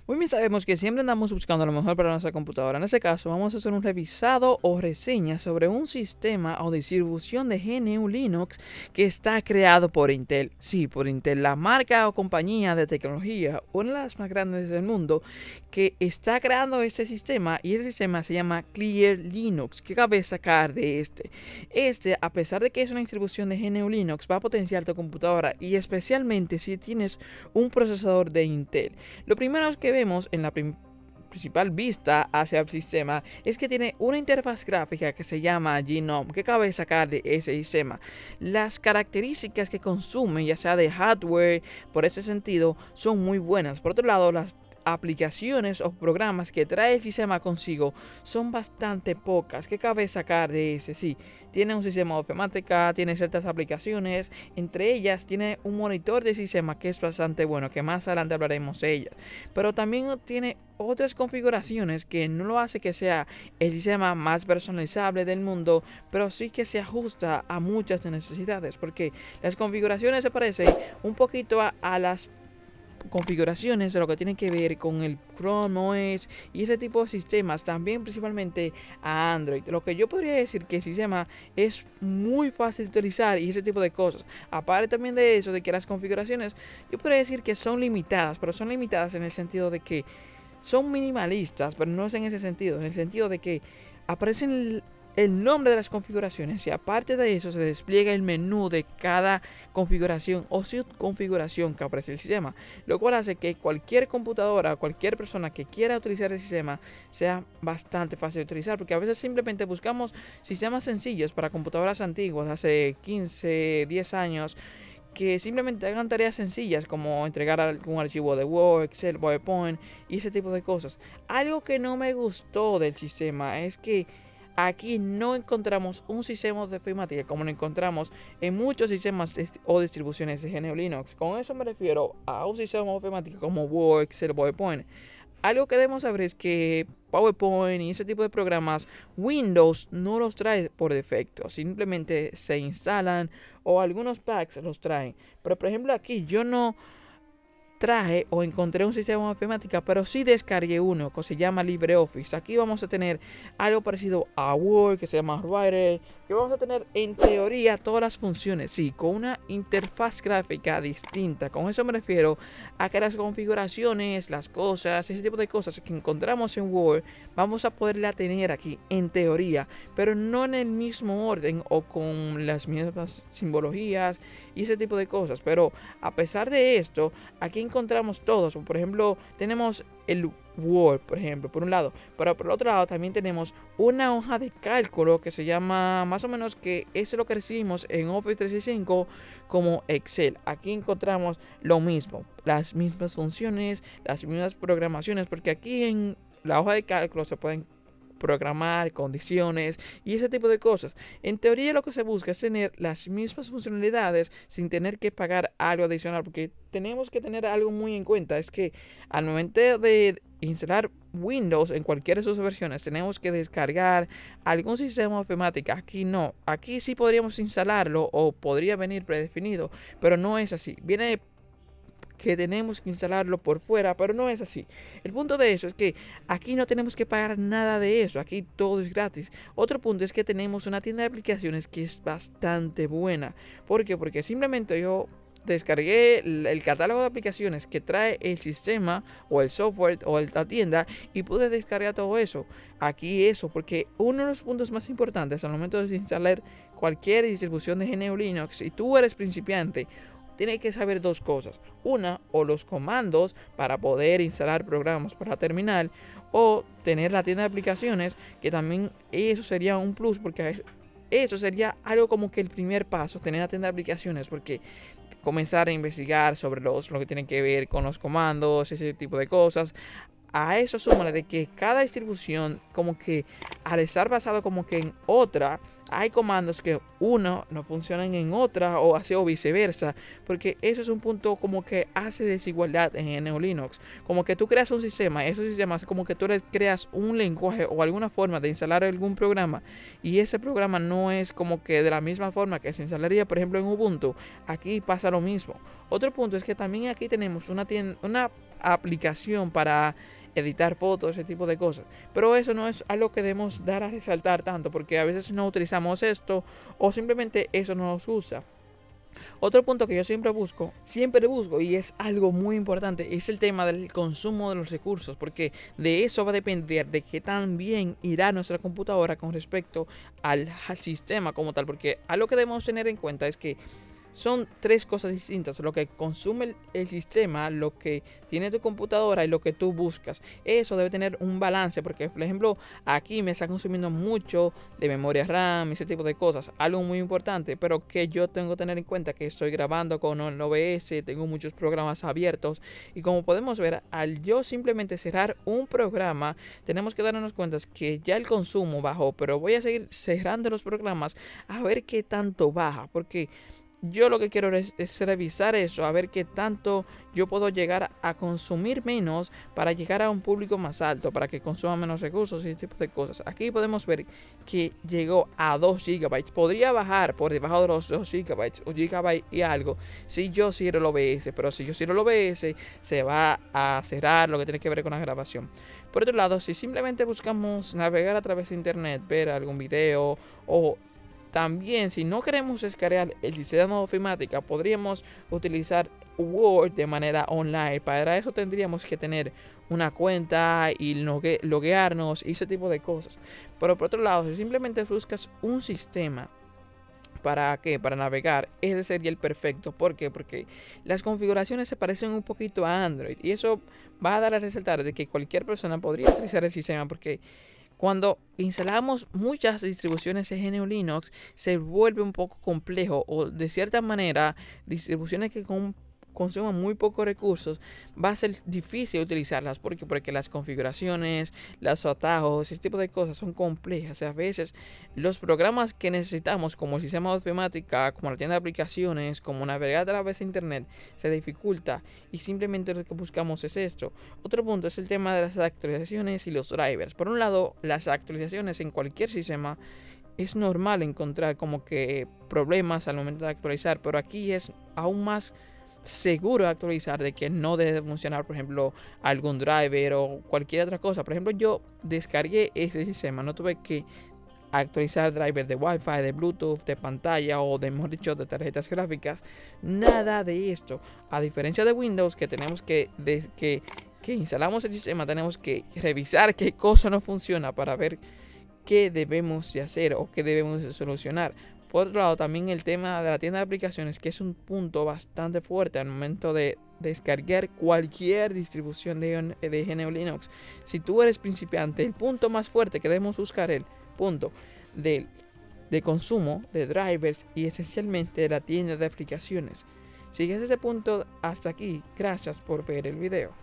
Muy bien, sabemos que siempre andamos buscando lo mejor para nuestra computadora. En este caso, vamos a hacer un revisado o reseña sobre un sistema o distribución de GNU Linux que está creado por Intel. Sí, por Intel, la marca o compañía de tecnología, una de las más grandes del mundo, que está creando este sistema, y ese sistema se llama Clear Linux. ¿Qué cabe sacar de este? A pesar de que es una distribución de GNU Linux, va a potenciar tu computadora, y especialmente si tienes un procesador de Intel. Lo primero que vemos en la principal vista hacia el sistema es que tiene una interfaz gráfica que se llama GNOME. ¿Qué cabe sacar de ese sistema? Las características que consume, ya sea de hardware, por ese sentido, son muy buenas. Por otro lado, las aplicaciones o programas que trae el sistema consigo son bastante pocas. ¿Qué cabe sacar de ese? Sí, tiene un sistema de ofimática, tiene ciertas aplicaciones, entre ellas tiene un monitor de sistema que es bastante bueno, que más adelante hablaremos de ella, pero también tiene otras configuraciones que no lo hace que sea el sistema más personalizable del mundo, pero sí que se ajusta a muchas necesidades, porque las configuraciones se parecen un poquito a las configuraciones de lo que tiene que ver con el Chrome OS y ese tipo de sistemas, también principalmente a Android. Lo que yo podría decir que el sistema es muy fácil de utilizar y ese tipo de cosas. Aparte también de eso, de que las configuraciones, yo podría decir que son limitadas, pero son limitadas en el sentido de que son minimalistas, pero no es en ese sentido, en el sentido de que aparecen el nombre de las configuraciones, y aparte de eso se despliega el menú de cada configuración o subconfiguración que aparece en el sistema, lo cual hace que cualquier computadora, cualquier persona que quiera utilizar el sistema sea bastante fácil de utilizar, porque a veces simplemente buscamos sistemas sencillos para computadoras antiguas de hace 15, 10 años, que simplemente hagan tareas sencillas como entregar algún archivo de Word, Excel, PowerPoint y ese tipo de cosas. Algo que no me gustó del sistema es que aquí no encontramos un sistema de ofimática como lo encontramos en muchos sistemas o distribuciones de GNU Linux. Con eso me refiero a un sistema ofimático como Word, Excel, PowerPoint. Algo que debemos saber es que PowerPoint y ese tipo de programas, Windows no los trae por defecto, simplemente se instalan, o algunos packs los traen. Pero por ejemplo aquí yo no traje o encontré un sistema de ofimática, pero sí descargué uno que se llama LibreOffice. Aquí vamos a tener algo parecido a Word, que se llama Writer, que vamos a tener en teoría todas las funciones, sí, con una interfaz gráfica distinta. Con eso me refiero a que las configuraciones, las cosas, ese tipo de cosas que encontramos en Word, vamos a poderla tener aquí en teoría, pero no en el mismo orden o con las mismas simbologías y ese tipo de cosas. Pero a pesar de esto, aquí encontramos todos. Por ejemplo, tenemos el Word, por ejemplo, por un lado, pero por el otro lado también tenemos una hoja de cálculo que se llama más o menos, que es lo que recibimos en Office 365 como Excel. Aquí encontramos lo mismo, las mismas funciones, las mismas programaciones, porque aquí en la hoja de cálculo se pueden programar condiciones y ese tipo de cosas. En teoría lo que se busca es tener las mismas funcionalidades sin tener que pagar algo adicional, porque tenemos que tener algo muy en cuenta, es que al momento de instalar Windows en cualquiera de sus versiones tenemos que descargar algún sistema ofimática. Aquí no, aquí sí podríamos instalarlo o podría venir predefinido, pero no es así, viene que tenemos que instalarlo por fuera, pero no es así. El punto de eso es que aquí no tenemos que pagar nada de eso, aquí todo es gratis. Otro punto es que tenemos una tienda de aplicaciones que es bastante buena. ¿Por qué? Porque simplemente yo descargué el catálogo de aplicaciones que trae el sistema o el software o la tienda, y pude descargar todo eso. Aquí eso, porque uno de los puntos más importantes al momento de instalar cualquier distribución de GNU Linux, si tú eres principiante, tiene que saber dos cosas. Una, o los comandos para poder instalar programas para terminal, o tener la tienda de aplicaciones, que también eso sería un plus, porque eso sería algo como que el primer paso, tener la tienda de aplicaciones, porque comenzar a investigar sobre lo que tiene que ver con los comandos, ese tipo de cosas. A eso súmale de que cada distribución, como que al estar basado como que en otra, hay comandos que uno no funcionan en otra o así o viceversa, porque eso es un punto como que hace desigualdad en GNU Linux. Como que tú creas un sistema, esos sistemas como que tú creas un lenguaje o alguna forma de instalar algún programa y ese programa no es como que de la misma forma que se instalaría por ejemplo en Ubuntu. Aquí pasa lo mismo. Otro punto es que también aquí tenemos una aplicación para editar fotos, ese tipo de cosas. Pero eso no es algo que debemos dar a resaltar tanto, porque a veces no utilizamos esto o simplemente eso no nos usa. Otro punto que yo siempre busco y es algo muy importante, es el tema del consumo de los recursos, porque de eso va a depender de qué tan bien irá nuestra computadora con respecto al sistema como tal, porque algo que debemos tener en cuenta es que son tres cosas distintas: lo que consume el sistema, lo que tiene tu computadora y lo que tú buscas. Eso debe tener un balance, porque por ejemplo aquí me está consumiendo mucho de memoria RAM y ese tipo de cosas, algo muy importante, pero que yo tengo que tener en cuenta que estoy grabando con el OBS, tengo muchos programas abiertos y como podemos ver, al yo simplemente cerrar un programa, tenemos que darnos cuenta que ya el consumo bajó, pero voy a seguir cerrando los programas a ver qué tanto baja, porque yo lo que quiero es revisar eso, a ver qué tanto yo puedo llegar a consumir menos para llegar a un público más alto, para que consuma menos recursos y ese tipo de cosas. Aquí podemos ver que llegó a 2 GB. Podría bajar por debajo de los 2 GB o GB y algo si yo cierro el OBS, pero si yo cierro el OBS se va a cerrar lo que tiene que ver con la grabación. Por otro lado, si simplemente buscamos navegar a través de internet, ver algún video o también, si no queremos descargar el sistema ofimática, podríamos utilizar Word de manera online. Para eso tendríamos que tener una cuenta y loguearnos y ese tipo de cosas. Pero por otro lado, si simplemente buscas un sistema, ¿para qué? Para navegar, ese sería el perfecto. ¿Por qué? Porque las configuraciones se parecen un poquito a Android y eso va a dar a resaltar de que cualquier persona podría utilizar el sistema, porque cuando instalamos muchas distribuciones de GNU Linux se vuelve un poco complejo, o de cierta manera distribuciones que consuman muy pocos recursos va a ser difícil utilizarlas. ¿Por qué? Porque las configuraciones, los atajos, ese tipo de cosas son complejas. A veces los programas que necesitamos, como el sistema de ofimática, como la tienda de aplicaciones, como navegar a través de internet, se dificulta y simplemente lo que buscamos es esto. Otro punto es el tema de las actualizaciones y los drivers. Por un lado, las actualizaciones en cualquier sistema es normal encontrar como que problemas al momento de actualizar, pero aquí es aún más seguro actualizar de que no debe funcionar, por ejemplo, algún driver o cualquier otra cosa. Por ejemplo, yo descargué ese sistema, no tuve que actualizar driver de Wi-Fi, de Bluetooth, de pantalla o de, mejor dicho, de tarjetas gráficas. Nada de esto. A diferencia de Windows, que tenemos que instalamos el sistema, tenemos que revisar qué cosa no funciona para ver qué debemos de hacer o qué debemos de solucionar. Por otro lado, también el tema de la tienda de aplicaciones, que es un punto bastante fuerte al momento de descargar cualquier distribución de GNU Linux. Si tú eres principiante, el punto más fuerte que debemos buscar es el punto de consumo de drivers y esencialmente de la tienda de aplicaciones. Si llegas a ese punto hasta aquí, gracias por ver el video.